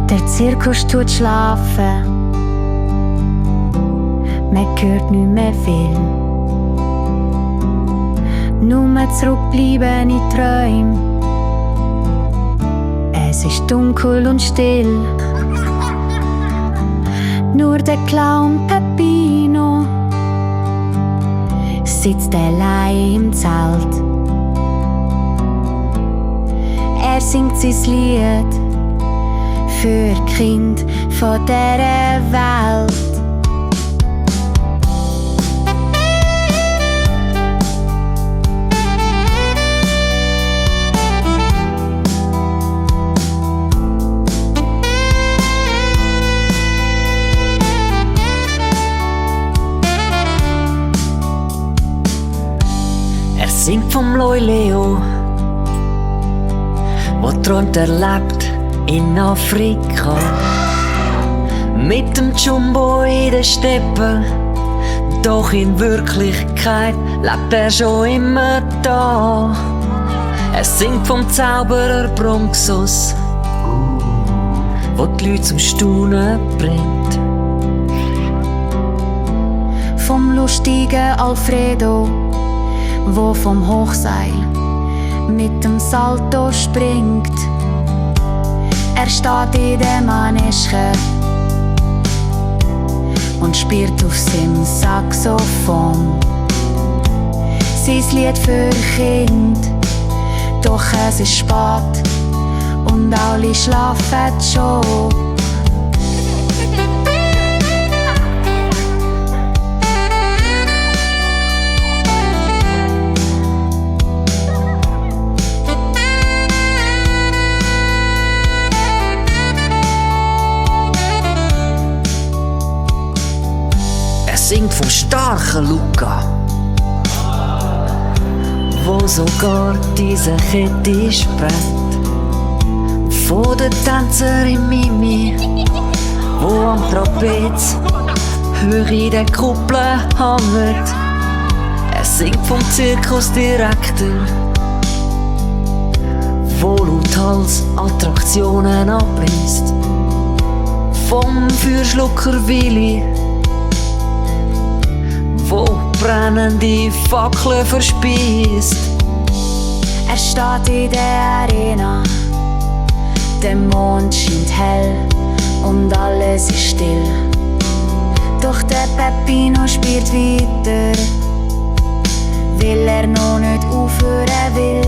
Der Zirkus tut schlafen, man hört nicht mehr viel. Nur zurückbleiben in Träumen. Es ist dunkel und still. Nur der Clown Peppino sitzt allein im Zelt. Er singt sein Lied für Kind von dieser Welt. Er singt vom Leo, wo träumt er lebt in Afrika. Mit dem Jumbo in den Steppen, doch in Wirklichkeit lebt er schon immer da. Er singt vom Zauberer Bronxos, wo die Leute zum Staunen bringt. Vom lustigen Alfredo, wo vom Hochseil mit dem Salto springt. Er steht in der Manege und spielt auf seinem Saxophon sein Lied für Kind. Doch es ist spät und alle schlafen schon. Er singt vom starken Luca, wo sogar diese Kette sprengt. Von der Tänzerin Mimi, wo am Trapez hoch in den Kuppeln hängt. Er singt vom Zirkusdirektor, wo lauthals Attraktionen abliest. Vom Feuerschlucker Willi, wo brennende Fackeln verspeist. Er steht in der Arena, der Mond scheint hell und alles ist still. Doch der Peppino spielt weiter, weil er noch nicht aufhören will.